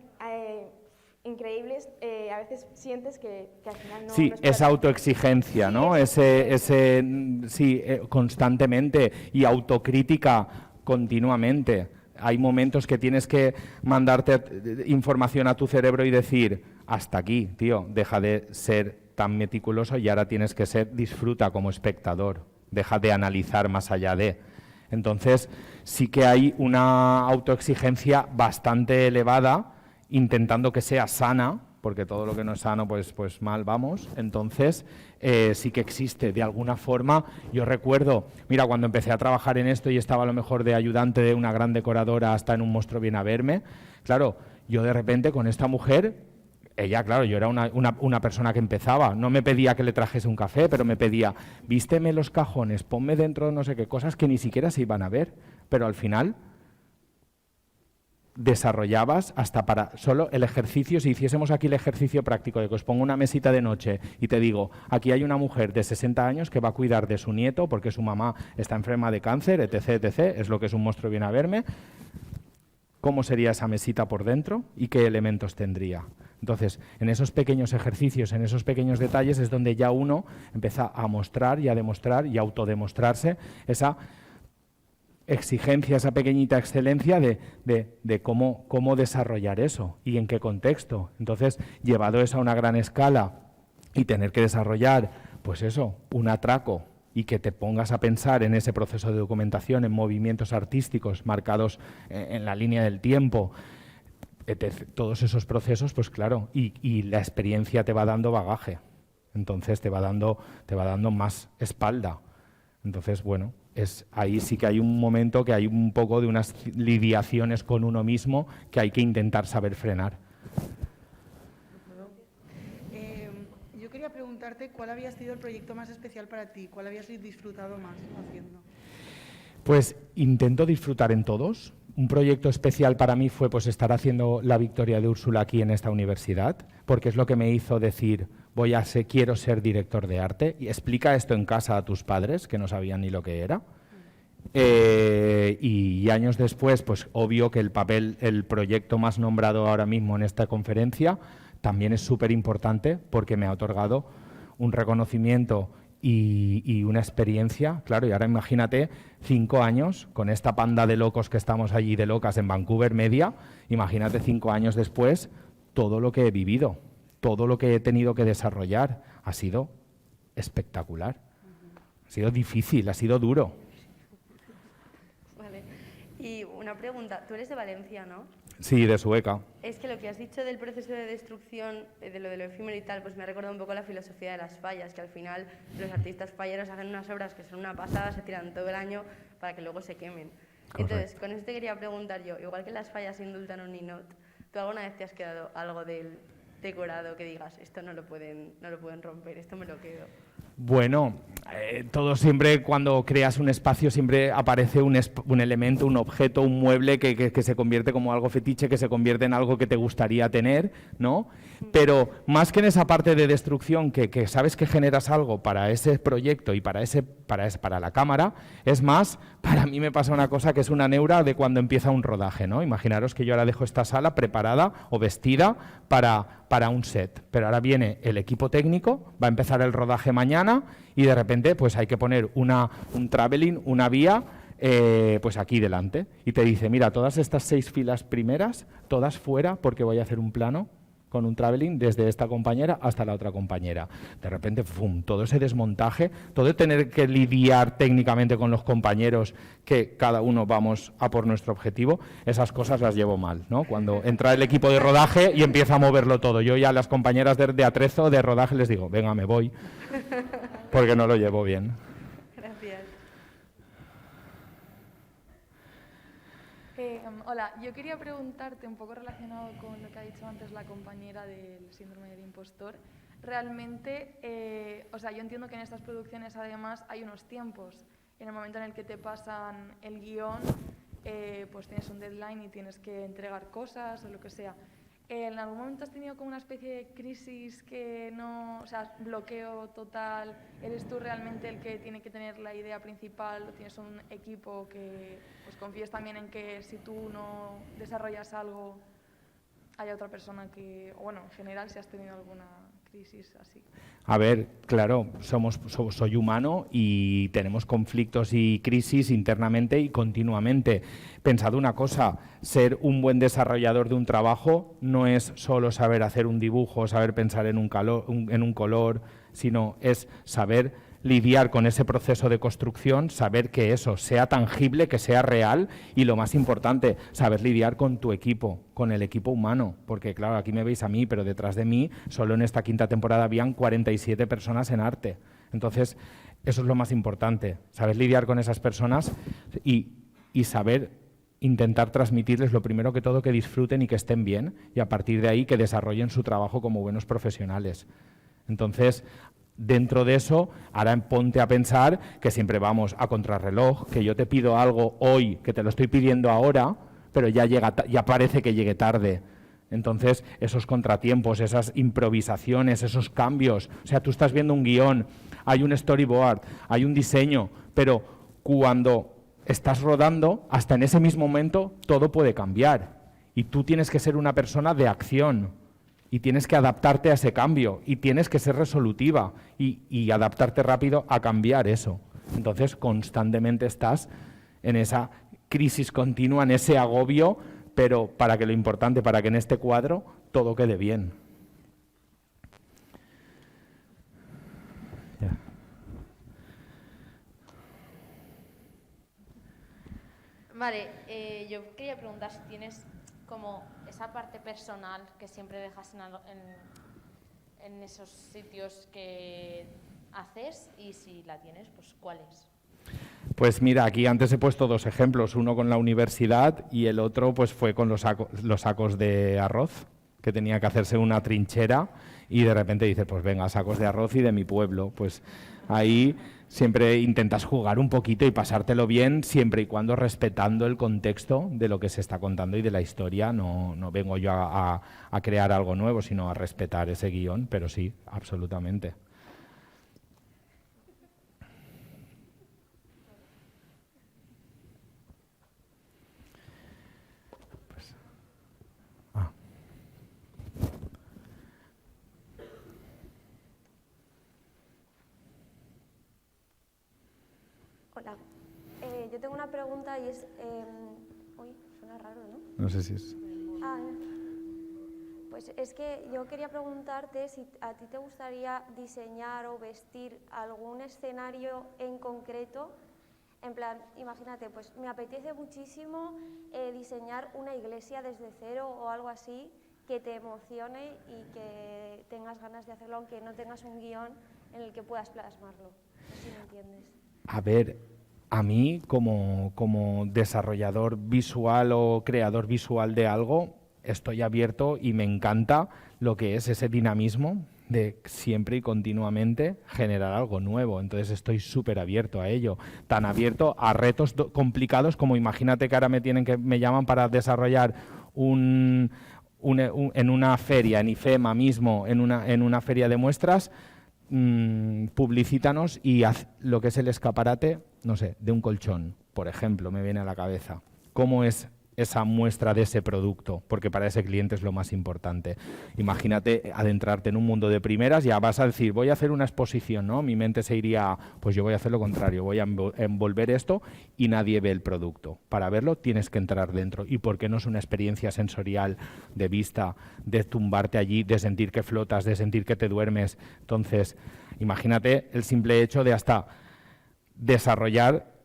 Speaker 6: increíbles, a veces sientes que al final no...
Speaker 2: Sí,
Speaker 6: no es para
Speaker 2: esa
Speaker 6: ti.
Speaker 2: autoexigencia,
Speaker 6: Sí,
Speaker 2: ¿no?
Speaker 6: eso.
Speaker 2: Constantemente y autocrítica continuamente. Hay momentos que tienes que mandarte información a tu cerebro y decir, hasta aquí, tío, deja de ser tan meticuloso y ahora tienes que disfruta como espectador, deja de analizar más allá de. Entonces, sí que hay una autoexigencia bastante elevada, intentando que sea sana, porque todo lo que no es sano, pues mal vamos. Entonces, sí que existe de alguna forma. Yo recuerdo, mira, cuando empecé a trabajar en esto y estaba a lo mejor de ayudante de una gran decoradora hasta en Un monstruo viene a verme, claro, yo de repente con esta mujer, ella, claro, yo era una persona que empezaba, no me pedía que le trajese un café, pero me pedía, vísteme los cajones, ponme dentro no sé qué cosas que ni siquiera se iban a ver, pero al final desarrollabas hasta para solo el ejercicio, si hiciésemos aquí el ejercicio práctico de que os pongo una mesita de noche y te digo, aquí hay una mujer de 60 años que va a cuidar de su nieto porque su mamá está enferma de cáncer, etc., etc., es lo que es Un monstruo viene a verme, ¿cómo sería esa mesita por dentro y qué elementos tendría? Entonces, en esos pequeños ejercicios, en esos pequeños detalles es donde ya uno empieza a mostrar y a demostrar y a autodemostrarse esa exigencia, esa pequeñita excelencia de cómo desarrollar eso y en qué contexto. Entonces, llevado eso a una gran escala y tener que desarrollar, pues eso, un atraco y que te pongas a pensar en ese proceso de documentación, en movimientos artísticos marcados en la línea del tiempo, todos esos procesos, pues claro, y la experiencia te va dando bagaje, entonces te va dando más espalda. Entonces, bueno, ahí sí que hay un momento que hay un poco de unas lidiaciones con uno mismo que hay que intentar saber frenar.
Speaker 7: Yo quería preguntarte cuál había sido el proyecto más especial para ti, cuál habías disfrutado más haciendo.
Speaker 2: Pues intento disfrutar en todos. Un proyecto especial para mí fue pues estar haciendo la victoria de Úrsula aquí en esta universidad, porque es lo que me hizo decir, quiero ser director de arte, y explica esto en casa a tus padres, que no sabían ni lo que era. Y años después, pues obvio que el proyecto más nombrado ahora mismo en esta conferencia también es súper importante porque me ha otorgado un reconocimiento y una experiencia, claro, y ahora imagínate 5 años con esta panda de locos que estamos allí, de locas en Vancouver Media, imagínate 5 años después todo lo que he vivido, todo lo que he tenido que desarrollar, ha sido espectacular, ha sido difícil, ha sido duro.
Speaker 5: Vale. Y una pregunta, tú eres de Valencia, ¿no?
Speaker 2: Sí, de Sueca.
Speaker 5: Es que lo que has dicho del proceso de destrucción, de lo efímero y tal, pues me ha recordado un poco la filosofía de las fallas, que al final los artistas falleros hacen unas obras que son una pasada, se tiran todo el año para que luego se quemen.
Speaker 2: Correcto.
Speaker 5: Entonces, con esto te quería preguntar yo, igual que las fallas indultan un ninot, ¿tú alguna vez te has quedado algo del decorado que digas, esto no lo pueden romper, esto me lo quedo?
Speaker 2: Bueno, todo siempre, cuando creas un espacio, siempre aparece un elemento, un objeto, un mueble que se convierte como algo fetiche, que se convierte en algo que te gustaría tener, ¿no? Pero más que en esa parte de destrucción, que sabes que generas algo para ese proyecto y para la cámara, es más, para mí me pasa una cosa que es una neura de cuando empieza un rodaje, ¿no? Imaginaros que yo ahora dejo esta sala preparada o vestida para un set, pero ahora viene el equipo técnico, va a empezar el rodaje mañana y de repente pues hay que poner un traveling, una vía, pues aquí delante, y te dice, mira, todas estas 6 filas primeras, todas fuera porque voy a hacer un plano con un traveling desde esta compañera hasta la otra compañera. De repente, ¡fum!, todo ese desmontaje, todo tener que lidiar técnicamente con los compañeros, que cada uno vamos a por nuestro objetivo, esas cosas las llevo mal, ¿no? Cuando entra el equipo de rodaje y empieza a moverlo todo. Yo ya a las compañeras de atrezo, de rodaje, les digo, venga, me voy, porque no lo llevo bien.
Speaker 5: Gracias.
Speaker 8: Hola, yo quería preguntarte, un poco relacionado con lo que ha dicho antes la compañera del síndrome del impostor. Realmente, yo entiendo que en estas producciones además hay unos tiempos. En el momento en el que te pasan el guión, pues tienes un deadline y tienes que entregar cosas o lo que sea. ¿En algún momento has tenido como una especie de crisis que no, bloqueo total? ¿Eres tú realmente el que tiene que tener la idea principal o tienes un equipo que pues confíes también en que si tú no desarrollas algo, haya otra persona que, o bueno, en general, si has tenido alguna crisis así.
Speaker 2: A ver, claro, soy humano y tenemos conflictos y crisis internamente y continuamente. Pensad una cosa, ser un buen desarrollador de un trabajo no es solo saber hacer un dibujo, saber pensar en un color, sino es saber lidiar con ese proceso de construcción, saber que eso sea tangible, que sea real y, lo más importante, saber lidiar con tu equipo, con el equipo humano, porque claro, aquí me veis a mí, pero detrás de mí, solo en esta quinta temporada habían 47 personas en arte. Entonces, eso es lo más importante, saber lidiar con esas personas y saber intentar transmitirles, lo primero que todo, que disfruten y que estén bien, y a partir de ahí que desarrollen su trabajo como buenos profesionales. Entonces, dentro de eso, ahora ponte a pensar que siempre vamos a contrarreloj, que yo te pido algo hoy, que te lo estoy pidiendo ahora, pero ya parece que llegue tarde. Entonces, esos contratiempos, esas improvisaciones, esos cambios, o sea, tú estás viendo un guión, hay un storyboard, hay un diseño, pero cuando estás rodando, hasta en ese mismo momento, todo puede cambiar. Y tú tienes que ser una persona de acción. Y tienes que adaptarte a ese cambio y tienes que ser resolutiva y adaptarte rápido a cambiar eso. Entonces, constantemente estás en esa crisis continua, en ese agobio, pero para que lo importante, para que en este cuadro todo quede bien. Yeah.
Speaker 9: Vale, yo quería preguntar si tienes como esa parte personal que siempre dejas en esos sitios que haces, y si la tienes, pues ¿cuál es?
Speaker 2: Pues mira, aquí antes he puesto dos ejemplos, uno con la universidad y el otro pues fue con los sacos de arroz, que tenía que hacerse una trinchera y de repente dices, pues venga, sacos de arroz y de mi pueblo. Pues ahí siempre intentas jugar un poquito y pasártelo bien, siempre y cuando respetando el contexto de lo que se está contando y de la historia. No vengo yo a crear algo nuevo, sino a respetar ese guión, pero sí, absolutamente.
Speaker 10: Hola. Yo tengo una pregunta y es... uy, suena raro, ¿no?
Speaker 2: No sé si es...
Speaker 10: Pues es que yo quería preguntarte si a ti te gustaría diseñar o vestir algún escenario en concreto. En plan, imagínate, pues me apetece muchísimo diseñar una iglesia desde cero o algo así que te emocione y que tengas ganas de hacerlo, aunque no tengas un guión en el que puedas plasmarlo. No sé si me entiendes.
Speaker 2: A ver, a mí como desarrollador visual o creador visual de algo, estoy abierto y me encanta lo que es ese dinamismo de siempre y continuamente generar algo nuevo. Entonces estoy súper abierto a ello, tan abierto a retos complicados como, imagínate que ahora me llaman para desarrollar en una feria, en IFEMA mismo, en una feria de muestras, publicítanos y haz lo que es el escaparate, no sé, de un colchón, por ejemplo, me viene a la cabeza. ¿Cómo es esa muestra de ese producto? Porque para ese cliente es lo más importante. Imagínate adentrarte en un mundo de primeras, ya vas a decir, voy a hacer una exposición, ¿no? Mi mente se iría, pues yo voy a hacer lo contrario, voy a envolver esto y nadie ve el producto. Para verlo tienes que entrar dentro. ¿Y por qué no es una experiencia sensorial de vista, de tumbarte allí, de sentir que flotas, de sentir que te duermes? Entonces, imagínate el simple hecho de hasta desarrollar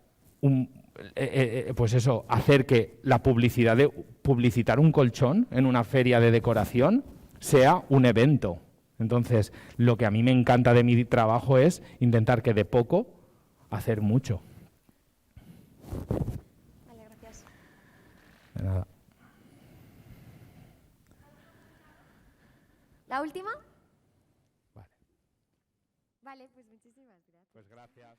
Speaker 2: pues eso, hacer que la publicidad de publicitar un colchón en una feria de decoración sea un evento. Entonces, lo que a mí me encanta de mi trabajo es intentar que de poco hacer mucho.
Speaker 10: Vale, gracias.
Speaker 2: De nada.
Speaker 1: ¿La última?
Speaker 2: Vale.
Speaker 1: Vale, pues muchísimas gracias.
Speaker 2: Pues gracias.